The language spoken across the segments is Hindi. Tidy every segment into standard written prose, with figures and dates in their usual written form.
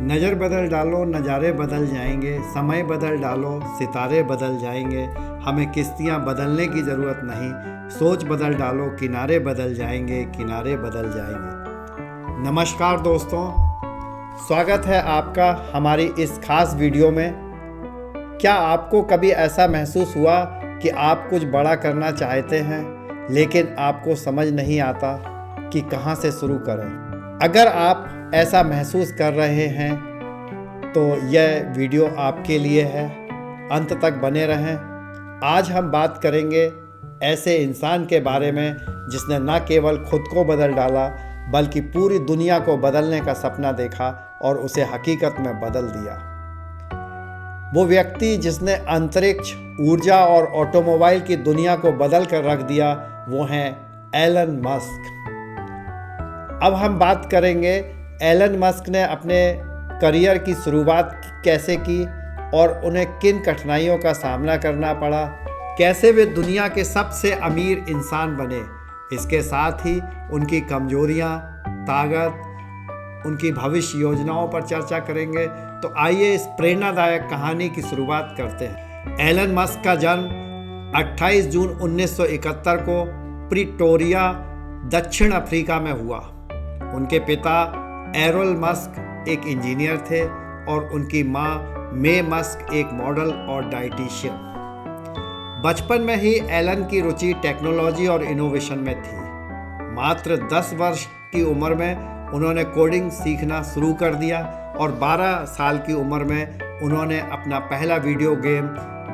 नज़र बदल डालो नज़ारे बदल जाएंगे, समय बदल डालो सितारे बदल जाएंगे। हमें किश्तियाँ बदलने की ज़रूरत नहीं, सोच बदल डालो किनारे बदल जाएंगे, किनारे बदल जाएंगे। नमस्कार दोस्तों, स्वागत है आपका हमारी इस खास वीडियो में। क्या आपको कभी ऐसा महसूस हुआ कि आप कुछ बड़ा करना चाहते हैं लेकिन आपको समझ नहीं आता कि कहाँ से शुरू करें? अगर आप ऐसा महसूस कर रहे हैं तो यह वीडियो आपके लिए है, अंत तक बने रहें। आज हम बात करेंगे ऐसे इंसान के बारे में जिसने न केवल खुद को बदल डाला बल्कि पूरी दुनिया को बदलने का सपना देखा और उसे हकीकत में बदल दिया। वो व्यक्ति जिसने अंतरिक्ष, ऊर्जा और ऑटोमोबाइल की दुनिया को बदल कर रख दिया, वो हैं एलन मस्क। अब हम बात करेंगे एलन मस्क ने अपने करियर की शुरुआत कैसे की और उन्हें किन कठिनाइयों का सामना करना पड़ा, कैसे वे दुनिया के सबसे अमीर इंसान बने। इसके साथ ही उनकी कमजोरियां, ताकत, उनकी भविष्य योजनाओं पर चर्चा करेंगे। तो आइए इस प्रेरणादायक कहानी की शुरुआत करते हैं। एलन मस्क का जन्म 28 जून 1971 को प्रिटोरिया, दक्षिण अफ्रीका में हुआ। उनके पिता एरोल मस्क एक इंजीनियर थे और उनकी मां मे मस्क एक मॉडल और डाइटिशियन। बचपन में ही एलन की रुचि टेक्नोलॉजी और इनोवेशन में थी। मात्र 10 वर्ष की उम्र में उन्होंने कोडिंग सीखना शुरू कर दिया और 12 साल की उम्र में उन्होंने अपना पहला वीडियो गेम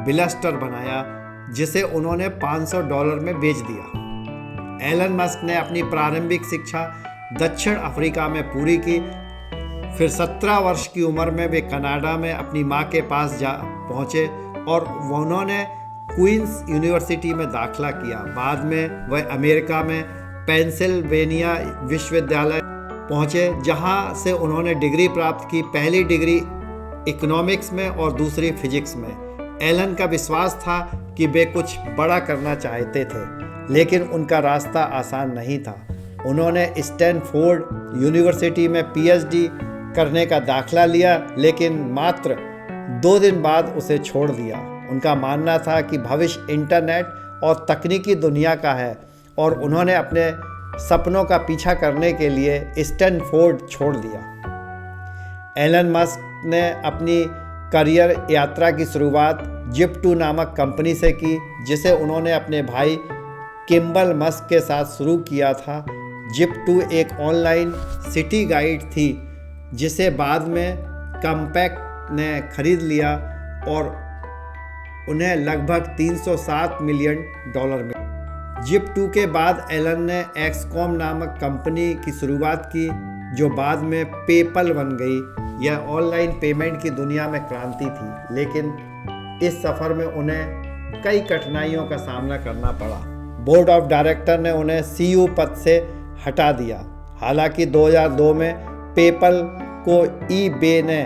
ब्लास्टर बनाया, जिसे उन्होंने $500 में बेच दिया। एलन मस्क ने अपनी प्रारंभिक शिक्षा दक्षिण अफ्रीका में पूरी की। फिर 17 वर्ष की उम्र में वे कनाडा में अपनी मां के पास जा पहुंचे और उन्होंने क्वींस यूनिवर्सिटी में दाखिला किया। बाद में वह अमेरिका में पेंसिल्वेनिया विश्वविद्यालय पहुंचे, जहां से उन्होंने डिग्री प्राप्त की। पहली डिग्री इकोनॉमिक्स में और दूसरी फिजिक्स में। एलन का विश्वास था कि वे कुछ बड़ा करना चाहते थे, लेकिन उनका रास्ता आसान नहीं था। उन्होंने स्टैनफोर्ड यूनिवर्सिटी में पीएचडी करने का दाखिला लिया, लेकिन मात्र 2 दिन बाद उसे छोड़ दिया। उनका मानना था कि भविष्य इंटरनेट और तकनीकी दुनिया का है और उन्होंने अपने सपनों का पीछा करने के लिए स्टैनफोर्ड छोड़ दिया। एलन मस्क ने अपनी करियर यात्रा की शुरुआत जिप2 नामक कंपनी से की, जिसे उन्होंने अपने भाई किम्बल मस्क के साथ शुरू किया था। जिप2 एक ऑनलाइन सिटी गाइड थी, जिसे बाद में कॉम्पैक्ट ने खरीद लिया और उन्हें लगभग $307 मिलियन मिले। जिप2 के बाद एलन ने एक्सकॉम नामक कंपनी की शुरुआत की, जो बाद में पेपल बन गई। यह ऑनलाइन पेमेंट की दुनिया में क्रांति थी, लेकिन इस सफ़र में उन्हें कई कठिनाइयों का सामना करना पड़ा। बोर्ड ऑफ डायरेक्टर ने उन्हें सीईओ पद से हटा दिया। हालांकि 2002 में पेपल को ईबे ने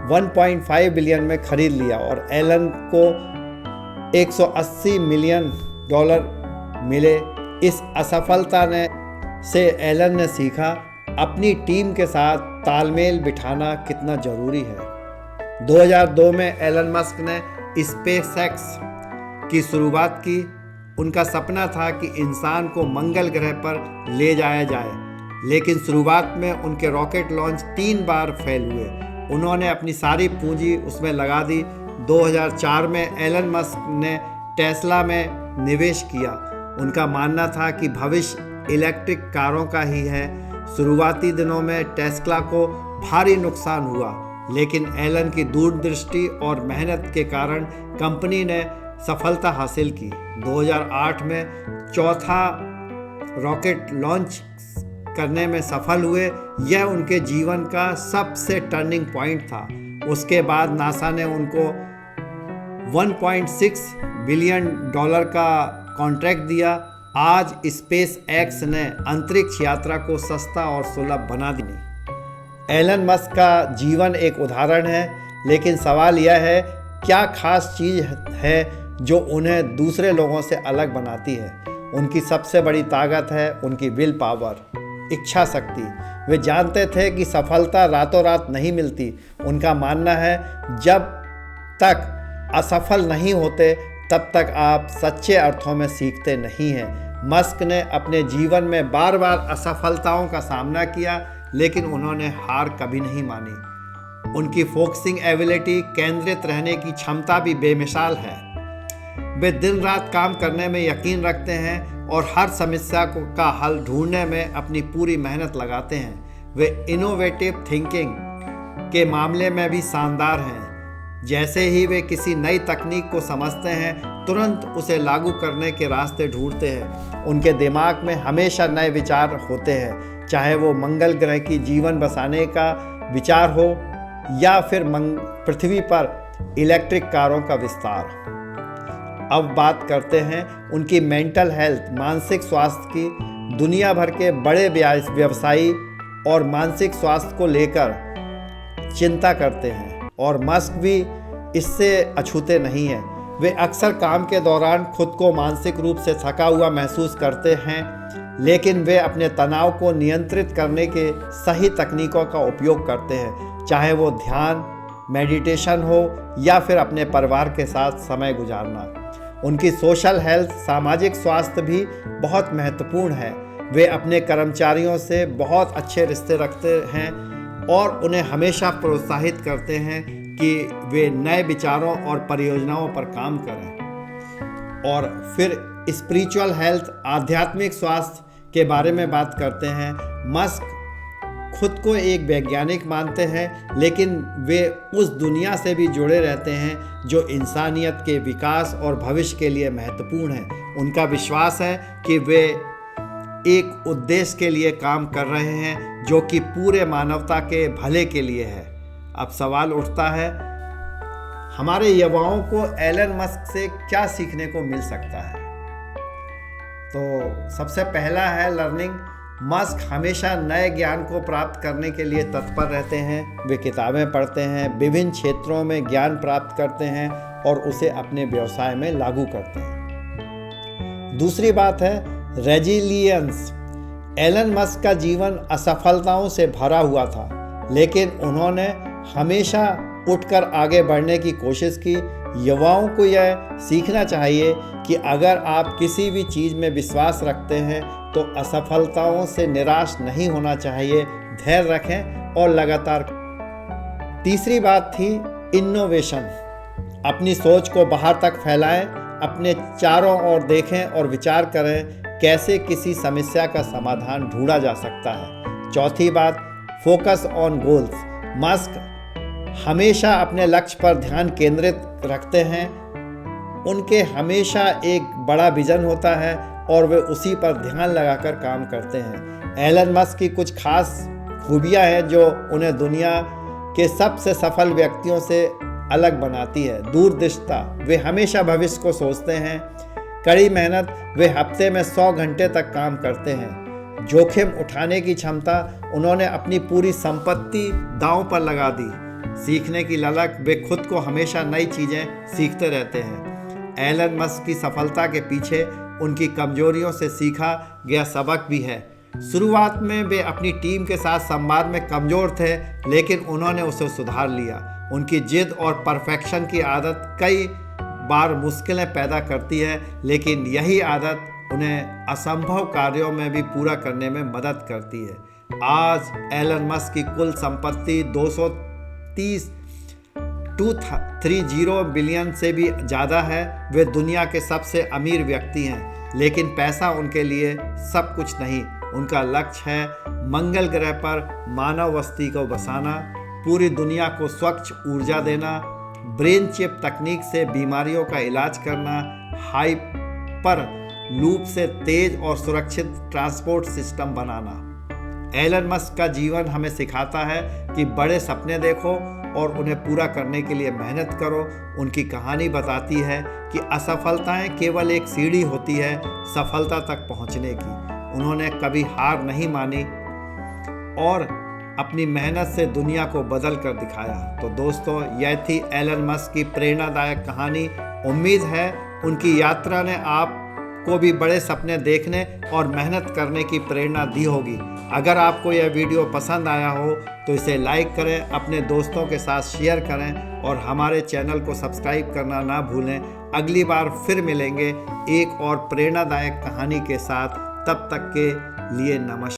$1.5 बिलियन में खरीद लिया और एलन को $180 मिलियन मिले। इस असफलता से एलन ने सीखा अपनी टीम के साथ तालमेल बिठाना कितना जरूरी है। 2002 में एलन मस्क ने स्पेसएक्स की शुरुआत की। उनका सपना था कि इंसान को मंगल ग्रह पर ले जाया जाए, लेकिन शुरुआत में उनके रॉकेट लॉन्च 3 बार फेल हुए। उन्होंने अपनी सारी पूंजी उसमें लगा दी। 2004 में एलन मस्क ने टेस्ला में निवेश किया। उनका मानना था कि भविष्य इलेक्ट्रिक कारों का ही है। शुरुआती दिनों में टेस्ला को भारी नुकसान हुआ, लेकिन एलन की दूरदृष्टि और मेहनत के कारण कंपनी ने सफलता हासिल की। 2008 में चौथा रॉकेट लॉन्च करने में सफल हुए। यह उनके जीवन का सबसे टर्निंग पॉइंट था। उसके बाद नासा ने उनको $1.6 बिलियन का कॉन्ट्रैक्ट दिया। आज स्पेस एक्स ने अंतरिक्ष यात्रा को सस्ता और सुलभ बना दी। एलन मस्क का जीवन एक उदाहरण है, लेकिन सवाल यह है, क्या खास चीज़ है जो उन्हें दूसरे लोगों से अलग बनाती है? उनकी सबसे बड़ी ताकत है उनकी विल पावर। इच्छा शक्ति। वे जानते थे कि सफलता रातों रात नहीं मिलती। उनका मानना है जब तक असफल नहीं होते तब तक आप सच्चे अर्थों में सीखते नहीं हैं। मस्क ने अपने जीवन में बार बार असफलताओं का सामना किया, लेकिन उन्होंने हार कभी नहीं मानी। उनकी फोकसिंग एबिलिटी, केंद्रित रहने की क्षमता भी बेमिसाल है। वे दिन रात काम करने में यकीन रखते हैं और हर समस्या का हल ढूंढने में अपनी पूरी मेहनत लगाते हैं। वे इनोवेटिव थिंकिंग के मामले में भी शानदार हैं। जैसे ही वे किसी नई तकनीक को समझते हैं, तुरंत उसे लागू करने के रास्ते ढूंढते हैं। उनके दिमाग में हमेशा नए विचार होते हैं, चाहे वो मंगल ग्रह की जीवन बसाने का विचार हो या फिर पृथ्वी पर इलेक्ट्रिक कारों का विस्तार। अब बात करते हैं उनकी मेंटल हेल्थ, मानसिक स्वास्थ्य की। दुनिया भर के बड़े व्यवसायी और मानसिक स्वास्थ्य को लेकर चिंता करते हैं और मस्क भी इससे अछूते नहीं हैं। वे अक्सर काम के दौरान खुद को मानसिक रूप से थका हुआ महसूस करते हैं, लेकिन वे अपने तनाव को नियंत्रित करने के सही तकनीकों का उपयोग करते हैं, चाहे वो ध्यान, मेडिटेशन हो या फिर अपने परिवार के साथ समय गुजारना। उनकी सोशल हेल्थ, सामाजिक स्वास्थ्य भी बहुत महत्वपूर्ण है। वे अपने कर्मचारियों से बहुत अच्छे रिश्ते रखते हैं और उन्हें हमेशा प्रोत्साहित करते हैं कि वे नए विचारों और परियोजनाओं पर काम करें। और फिर स्पिरिचुअल हेल्थ, आध्यात्मिक स्वास्थ्य के बारे में बात करते हैं। मस्क खुद को एक वैज्ञानिक मानते हैं, लेकिन वे उस दुनिया से भी जुड़े रहते हैं जो इंसानियत के विकास और भविष्य के लिए महत्वपूर्ण है। उनका विश्वास है कि वे एक उद्देश्य के लिए काम कर रहे हैं जो कि पूरे मानवता के भले के लिए है। अब सवाल उठता है, हमारे युवाओं को एलन मस्क से क्या सीखने को मिल सकता है? तो सबसे पहला है लर्निंग। मस्क हमेशा नए ज्ञान को प्राप्त करने के लिए तत्पर रहते हैं। वे किताबें पढ़ते हैं, विभिन्न क्षेत्रों में ज्ञान प्राप्त करते हैं और उसे अपने व्यवसाय में लागू करते हैं। दूसरी बात है रेजिलियंस। एलन मस्क का जीवन असफलताओं से भरा हुआ था, लेकिन उन्होंने हमेशा उठकर आगे बढ़ने की कोशिश की। युवाओं को यह सीखना चाहिए कि अगर आप किसी भी चीज़ में विश्वास रखते हैं तो असफलताओं से निराश नहीं होना चाहिए, धैर्य रखें और लगातार। तीसरी बात थी इनोवेशन। अपनी सोच को बाहर तक फैलाएं, अपने चारों ओर देखें और विचार करें कैसे किसी समस्या का समाधान ढूंढा जा सकता है। चौथी बात, फोकस ऑन गोल्स। मस्क हमेशा अपने लक्ष्य पर ध्यान केंद्रित रखते हैं। उनके हमेशा एक बड़ा विजन होता है और वे उसी पर ध्यान लगाकर काम करते हैं। एलन मस्क की कुछ खास खूबियां हैं जो उन्हें दुनिया के सबसे सफल व्यक्तियों से अलग बनाती है। दूरदृष्टता, वे हमेशा भविष्य को सोचते हैं। कड़ी मेहनत, वे हफ्ते में 100 घंटे तक काम करते हैं। जोखिम उठाने की क्षमता, उन्होंने अपनी पूरी संपत्ति दांव पर लगा दी। सीखने की ललक, वे खुद को हमेशा नई चीज़ें सीखते रहते हैं। एलन मस्क की सफलता के पीछे उनकी कमजोरियों से सीखा गया सबक भी है। शुरुआत में वे अपनी टीम के साथ संवाद में कमज़ोर थे, लेकिन उन्होंने उसे सुधार लिया। उनकी जिद और परफेक्शन की आदत कई बार मुश्किलें पैदा करती है, लेकिन यही आदत उन्हें असंभव कार्यों में भी पूरा करने में मदद करती है। आज एलन मस्क की कुल संपत्ति 230 बिलियन से भी ज़्यादा है। वे दुनिया के सबसे अमीर व्यक्ति हैं, लेकिन पैसा उनके लिए सब कुछ नहीं। उनका लक्ष्य है मंगल ग्रह पर मानव बस्ती को बसाना, पूरी दुनिया को स्वच्छ ऊर्जा देना, ब्रेन चिप तकनीक से बीमारियों का इलाज करना, हाइपर लूप से तेज और सुरक्षित ट्रांसपोर्ट सिस्टम बनाना। एलन मस्क का जीवन हमें सिखाता है कि बड़े सपने देखो और उन्हें पूरा करने के लिए मेहनत करो। उनकी कहानी बताती है कि असफलताएं केवल एक सीढ़ी होती है सफलता तक पहुंचने की। उन्होंने कभी हार नहीं मानी और अपनी मेहनत से दुनिया को बदल कर दिखाया। तो दोस्तों, यह थी एलन मस्क की प्रेरणादायक कहानी। उम्मीद है उनकी यात्रा ने आपको भी बड़े सपने देखने और मेहनत करने की प्रेरणा दी होगी। अगर आपको यह वीडियो पसंद आया हो तो इसे लाइक करें, अपने दोस्तों के साथ शेयर करें और हमारे चैनल को सब्सक्राइब करना ना भूलें। अगली बार फिर मिलेंगे एक और प्रेरणादायक कहानी के साथ। तब तक के लिए नमस्कार।